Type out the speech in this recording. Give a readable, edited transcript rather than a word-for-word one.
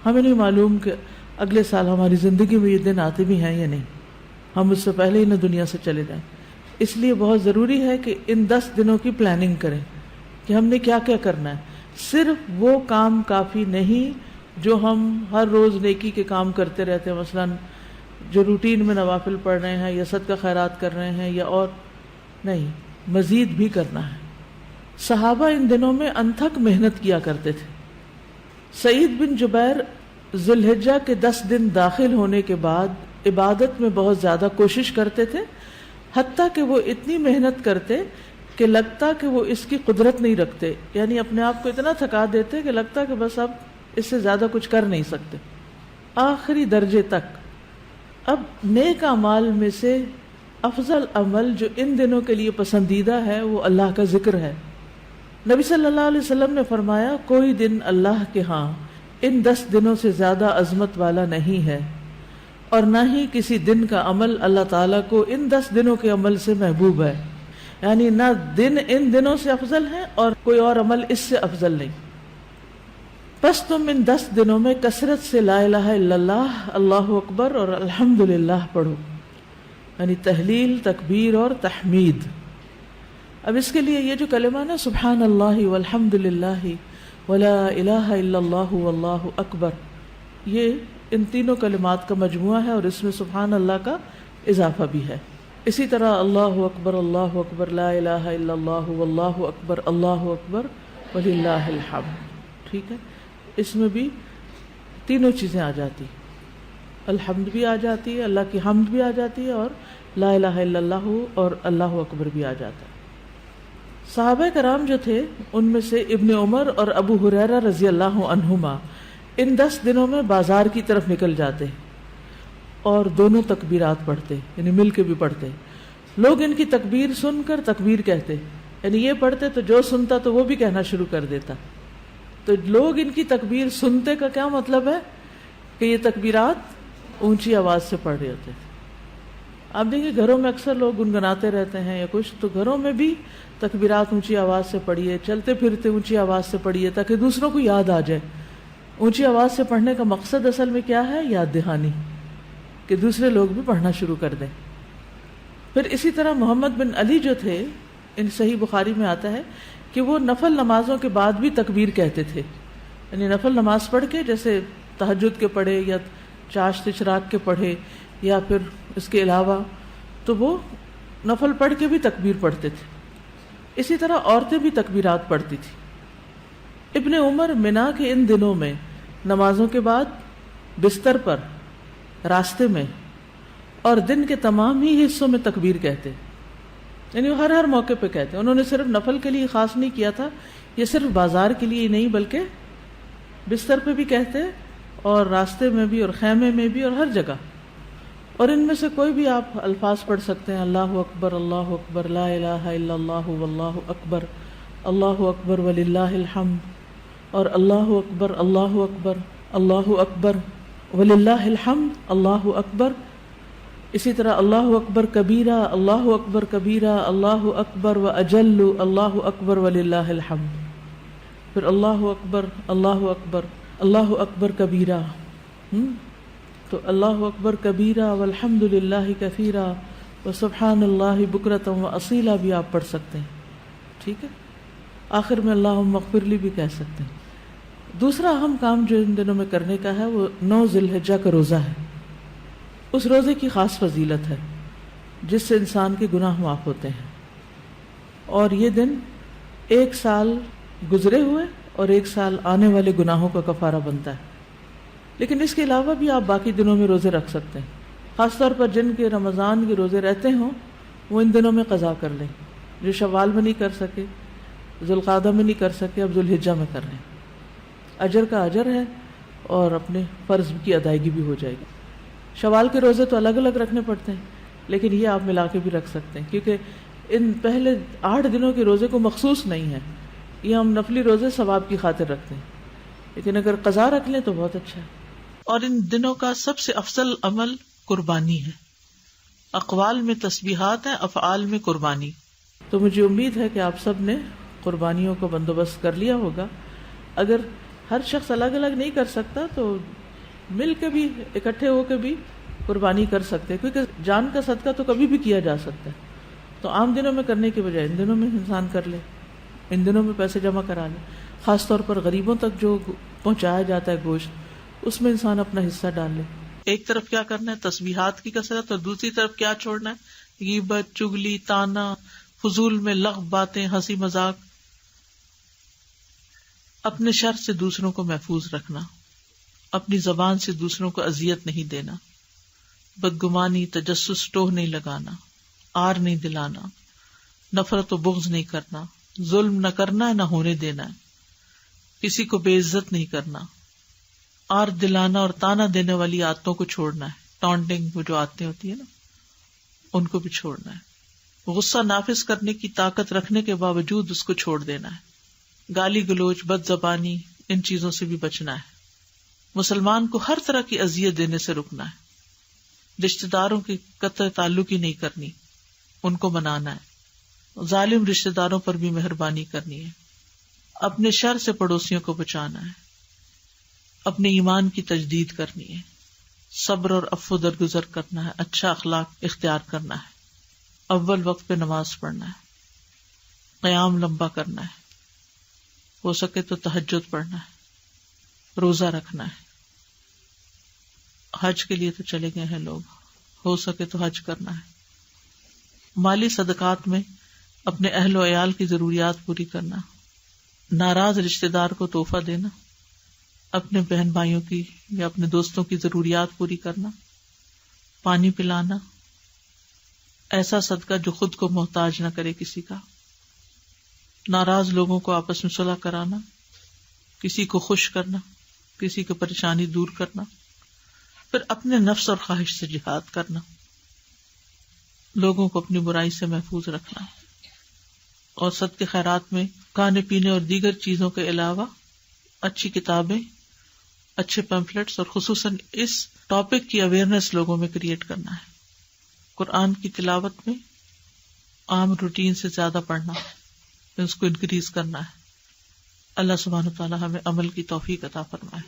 ہمیں نہیں معلوم کہ اگلے سال ہماری زندگی میں یہ دن آتے بھی ہیں یا نہیں، ہم اس سے پہلے ہی نہ دنیا سے چلے جائیں. اس لیے بہت ضروری ہے کہ ان 10 دنوں کی پلاننگ کریں کہ ہم نے کیا کیا کرنا ہے. صرف وہ کام کافی نہیں جو ہم ہر روز نیکی کے کام کرتے رہتے ہیں، مثلا جو روٹین میں نوافل پڑھ رہے ہیں یا صدقہ خیرات کر رہے ہیں یا اور نہیں، مزید بھی کرنا ہے. صحابہ ان دنوں میں انتھک محنت کیا کرتے تھے. سعید بن جبیر ذو الحجہ کے 10 دن داخل ہونے کے بعد عبادت میں بہت زیادہ کوشش کرتے تھے، حتیٰ کہ وہ اتنی محنت کرتے کہ لگتا کہ وہ اس کی قدرت نہیں رکھتے، یعنی اپنے آپ کو اتنا تھکا دیتے کہ لگتا کہ بس اب اس سے زیادہ کچھ کر نہیں سکتے، آخری درجے تک. اب نیک اعمال میں سے افضل عمل جو ان دنوں کے لیے پسندیدہ ہے وہ اللہ کا ذکر ہے. نبی صلی اللہ علیہ وسلم نے فرمایا کوئی دن اللہ کے ہاں ان 10 دنوں سے زیادہ عظمت والا نہیں ہے، اور نہ ہی کسی دن کا عمل اللہ تعالیٰ کو ان 10 دنوں کے عمل سے محبوب ہے. یعنی نہ دن ان دنوں سے افضل ہے اور کوئی اور عمل اس سے افضل نہیں. بس تم ان 10 دنوں میں کثرت سے لا الہ الا اللہ، اللہ اکبر اور الحمدللہ پڑھو، یعنی تحلیل، تکبیر اور تحمید. اب اس کے لیے یہ جو کلمہ نا سبحان اللہ والحمدللہ ولا الہ الا اللہ واللہ اکبر، یہ ان تینوں کلمات کا مجموعہ ہے اور اس میں سبحان اللہ کا اضافہ بھی ہے. اسی طرح اللہ اکبر لا الہ الا اللہ واللہ اکبر وللہ الحمد. ٹھیک ہے، اس میں بھی تینوں چیزیں آ جاتی، الحمد بھی آ جاتی ہے، اللہ کی حمد بھی آ جاتی ہے، اور لا الہ الا اللہ اور اللہ اکبر بھی آ جاتا ہے. صحابہ کرام جو تھے ان میں سے ابن عمر اور ابو ہریرہ رضی اللہ عنہما ان 10 دنوں میں بازار کی طرف نکل جاتے اور دونوں تکبیرات پڑھتے، یعنی مل کے بھی پڑھتے. لوگ ان کی تکبیر سن کر تکبیر کہتے، یعنی یہ پڑھتے تو جو سنتا تو وہ بھی کہنا شروع کر دیتا. تو لوگ ان کی تکبیر سنتے کا کیا مطلب ہے کہ یہ تکبیرات اونچی آواز سے پڑھ رہے ہوتے تھے. آپ دیکھیں گھروں میں اکثر لوگ گنگناتے رہتے ہیں یا کچھ، تو گھروں میں بھی تکبیرات اونچی آواز سے پڑھیے، چلتے پھرتے اونچی آواز سے پڑھیے تاکہ دوسروں کو یاد آ جائے. اونچی آواز سے پڑھنے کا مقصد اصل میں کیا ہے؟ یاد دہانی، کہ دوسرے لوگ بھی پڑھنا شروع کر دیں. پھر اسی طرح محمد بن علی جو تھے، ان صحیح بخاری میں آتا ہے کہ وہ نفل نمازوں کے بعد بھی تکبیر کہتے تھے. یعنی نفل نماز پڑھ کے، جیسے تہجد کے پڑھے یا چاشت اشراق کے پڑھے یا پھر اس کے علاوہ، تو وہ نفل پڑھ کے بھی تکبیر پڑھتے تھے. اسی طرح عورتیں بھی تکبیرات پڑھتی تھی. ابن عمر منا کے ان دنوں میں نمازوں کے بعد بستر پر، راستے میں اور دن کے تمام ہی حصوں میں تکبیر کہتے، یعنی وہ ہر موقع پہ کہتے. انہوں نے صرف نفل کے لیے خاص نہیں کیا تھا، یہ صرف بازار کے لیے نہیں بلکہ بستر پہ بھی کہتے اور راستے میں بھی اور خیمے میں بھی اور ہر جگہ. اور ان میں سے کوئی بھی آپ الفاظ پڑھ سکتے ہیں، اللہ اکبر لا الہ الا اللہ واللہ اکبر وللہ الحمد، اور اللہ اکبر وللہ الحمد، اللہ اکبر. اسی طرح اللہ اکبر کبیرہ، اللہ اکبر و اجل، اللہ اکبر وللہ الحمد. پھر اللہ اکبر کبیرہ، تو اللہ اکبر کبیرہ والحمد للہ کثیرہ وسبحان اللہ بکرۃ واصیلا بھی آپ پڑھ سکتے ہیں. ٹھیک ہے، آخر میں اللہم اغفر لی بھی کہہ سکتے ہیں. دوسرا اہم کام جو ان دنوں میں کرنے کا ہے وہ 9 ذی الحجہ کا روزہ ہے. اس روزے کی خاص فضیلت ہے جس سے انسان کے گناہ معاف ہوتے ہیں، اور یہ دن 1 سال گزرے ہوئے اور 1 سال آنے والے گناہوں کا کفارہ بنتا ہے. لیکن اس کے علاوہ بھی آپ باقی دنوں میں روزے رکھ سکتے ہیں. خاص طور پر جن کے رمضان کے روزے رہتے ہوں وہ ان دنوں میں قضا کر لیں. جو شوال میں نہیں کر سکے، ذوالقعدہ میں نہیں کر سکے، اب ذوالحجہ میں کر لیں. اجر کا اجر ہے اور اپنے فرض کی ادائیگی بھی ہو جائے گی. شوال کے روزے تو الگ الگ رکھنے پڑتے ہیں، لیکن یہ آپ ملا کے بھی رکھ سکتے ہیں، کیونکہ ان پہلے 8 دنوں کے روزے کو مخصوص نہیں ہے، یہ ہم نفلی روزے ثواب کی خاطر رکھتے ہیں. لیکن اگر قضا رکھ لیں تو بہت اچھا ہے. اور ان دنوں کا سب سے افضل عمل قربانی ہے. اقوال میں تسبیحات ہیں، افعال میں قربانی. تو مجھے امید ہے کہ آپ سب نے قربانیوں کا بندوبست کر لیا ہوگا. اگر ہر شخص الگ الگ نہیں کر سکتا، تو مل کے بھی اکٹھے ہو کے بھی قربانی کر سکتے، کیونکہ جان کا صدقہ تو کبھی بھی کیا جا سکتا ہے. تو عام دنوں میں کرنے کے بجائے ان دنوں میں انسان کر لے، ان دنوں میں پیسے جمع کرا لے. خاص طور پر غریبوں تک جو پہنچایا جاتا ہے گوشت، اس میں انسان اپنا حصہ ڈال لے. ایک طرف کیا کرنا ہے تسبیحات کی کثرت، اور دوسری طرف کیا چھوڑنا ہے غیبت، چگلی، تانا، فضول میں لغو باتیں، ہنسی مذاق. اپنے شر سے دوسروں کو محفوظ رکھنا، اپنی زبان سے دوسروں کو اذیت نہیں دینا، بدگمانی، تجسس، ٹوہ نہیں لگانا، آر نہیں دلانا، نفرت و بغض نہیں کرنا، ظلم نہ کرنا ہے نہ ہونے دینا ہے، کسی کو بے عزت نہیں کرنا، آر دلانا اور تانا دینے والی عادتوں کو چھوڑنا ہے. ٹانٹنگ، وہ جو عادتیں ہوتی ہیں نا، ان کو بھی چھوڑنا ہے. غصہ نافذ کرنے کی طاقت رکھنے کے باوجود اس کو چھوڑ دینا ہے. گالی گلوچ، بد زبانی، ان چیزوں سے بھی بچنا ہے. مسلمان کو ہر طرح کی اذیت دینے سے رکنا ہے. رشتہ داروں کی قطع تعلق ہی نہیں کرنی، ان کو منانا ہے. ظالم رشتہ داروں پر بھی مہربانی کرنی ہے. اپنے شر سے پڑوسیوں کو بچانا ہے. اپنے ایمان کی تجدید کرنی ہے. صبر اور عفو درگزر کرنا ہے. اچھا اخلاق اختیار کرنا ہے. اول وقت پہ نماز پڑھنا ہے. قیام لمبا کرنا ہے. ہو سکے تو تہجد پڑھنا ہے. روزہ رکھنا ہے. حج کے لیے تو چلے گئے ہیں لوگ، ہو سکے تو حج کرنا ہے. مالی صدقات میں اپنے اہل و عیال کی ضروریات پوری کرنا. ناراض رشتہ دار کو تحفہ دینا. اپنے بہن بھائیوں کی یا اپنے دوستوں کی ضروریات پوری کرنا. پانی پلانا. ایسا صدقہ جو خود کو محتاج نہ کرے کسی کا. ناراض لوگوں کو آپس میں صلح کرانا. کسی کو خوش کرنا، کسی کی پریشانی دور کرنا. پھر اپنے نفس اور خواہش سے جہاد کرنا. لوگوں کو اپنی برائی سے محفوظ رکھنا. اور صدقے خیرات میں کھانے پینے اور دیگر چیزوں کے علاوہ اچھی کتابیں، اچھے پیمفلیٹس اور خصوصاً اس ٹاپک کی اویئرنیس لوگوں میں کریٹ کرنا ہے. قرآن کی تلاوت میں عام روٹین سے زیادہ پڑھنا، اس کو انکریز کرنا ہے. اللہ سبحانہ و تعالی ہمیں عمل کی توفیق عطا فرمائے.